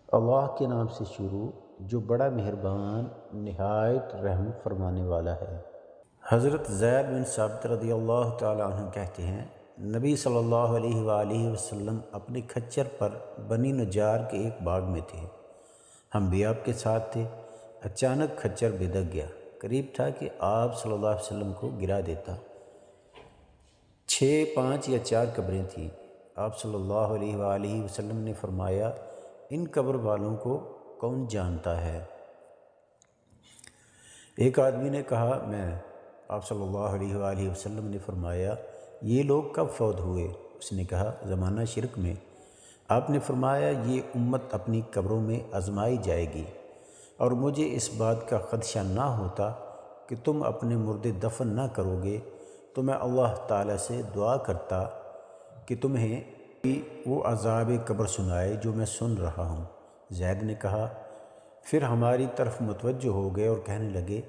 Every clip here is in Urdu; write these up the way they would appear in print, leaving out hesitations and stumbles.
اللہ کے نام سے شروع جو بڑا مہربان نہایت رحم فرمانے والا ہے۔ حضرت زید بن ثابت رضی اللہ تعالیٰ عنہ کہتے ہیں، نبی صلی اللہ علیہ وآلہ وسلم اپنے کھچر پر بنی نجار کے ایک باغ میں تھے۔ ہم بھی آپ کے ساتھ تھے۔ اچانک کھچر بھدک گیا، قریب تھا کہ آپ صلی اللہ علیہ وسلم کو گرا دیتا۔ 6، 5 یا 4 قبریں تھیں۔ آپ صلی اللہ علیہ وآلہ وسلم نے فرمایا، ان قبر والوں کو کون جانتا ہے؟ ایک آدمی نے کہا، میں۔ آپ صلی اللہ علیہ وآلہ وسلم نے فرمایا، یہ لوگ کب فوت ہوئے؟ اس نے کہا، زمانہ شرک میں۔ آپ نے فرمایا، یہ امت اپنی قبروں میں آزمائی جائے گی، اور مجھے اس بات کا خدشہ نہ ہوتا کہ تم اپنے مردے دفن نہ کرو گے تو میں اللہ تعالیٰ سے دعا کرتا کہ تمہیں بھی وہ عذاب قبر سنائے جو میں سن رہا ہوں۔ زید نے کہا، پھر ہماری طرف متوجہ ہو گئے اور کہنے لگے،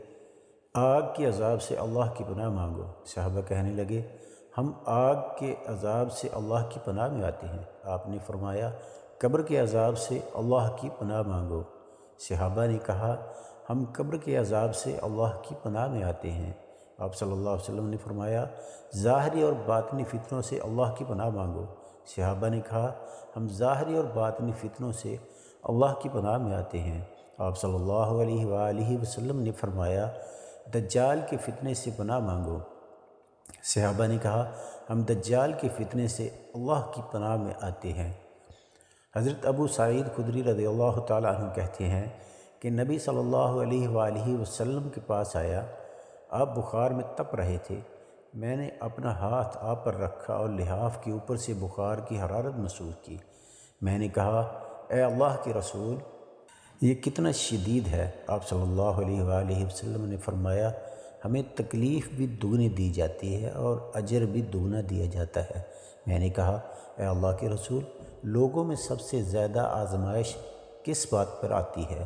آگ کے عذاب سے اللہ کی پناہ مانگو۔ صحابہ کہنے لگے، ہم آگ کے عذاب سے اللہ کی پناہ میں آتے ہیں۔ آپ نے فرمایا، قبر کے عذاب سے اللہ کی پناہ مانگو۔ صحابہ نے کہا، ہم قبر کے عذاب سے اللہ کی پناہ میں آتے ہیں۔ آپ صلی اللہ علیہ وسلم نے فرمایا، ظاہری اور باطنی فتنوں سے اللہ کی پناہ مانگو۔ صحابہ نے کہا، ہم ظاہری اور باطنی فتنوں سے اللہ کی پناہ میں آتے ہیں۔ آپ صلی اللہ علیہ وآلہ وسلم نے فرمایا، دجال کے فتنے سے پناہ مانگو۔ صحابہ نے کہا، ہم دجال کے فتنے سے اللہ کی پناہ میں آتے ہیں۔ حضرت ابو سعید خدری رضی اللہ تعالیٰ عنہ کہتے ہیں کہ نبی صلی اللہ علیہ وآلہ وسلم کے پاس آیا۔ آپ بخار میں تپ رہے تھے۔ میں نے اپنا ہاتھ آپ پر رکھا اور لحاف کے اوپر سے بخار کی حرارت محسوس کی۔ میں نے کہا، اے اللہ کے رسول، یہ کتنا شدید ہے؟ آپ صلی اللہ علیہ وآلہ وسلم نے فرمایا، ہمیں تکلیف بھی دگنی دی جاتی ہے اور اجر بھی دگنا دیا جاتا ہے۔ میں نے کہا، اے اللہ کے رسول، لوگوں میں سب سے زیادہ آزمائش کس بات پر آتی ہے؟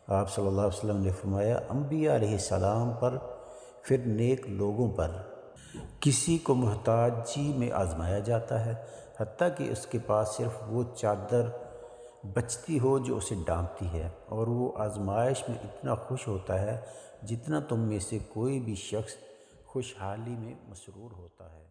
آپ صلی اللہ علیہ وسلم نے فرمایا، انبیاء علیہ السلام پر، پھر نیک لوگوں پر۔ کسی کو محتاجی میں آزمایا جاتا ہے، حتیٰ کہ اس کے پاس صرف وہ چادر بچتی ہو جو اسے ڈھانپتی ہے، اور وہ آزمائش میں اتنا خوش ہوتا ہے جتنا تم میں سے کوئی بھی شخص خوشحالی میں مسرور ہوتا ہے۔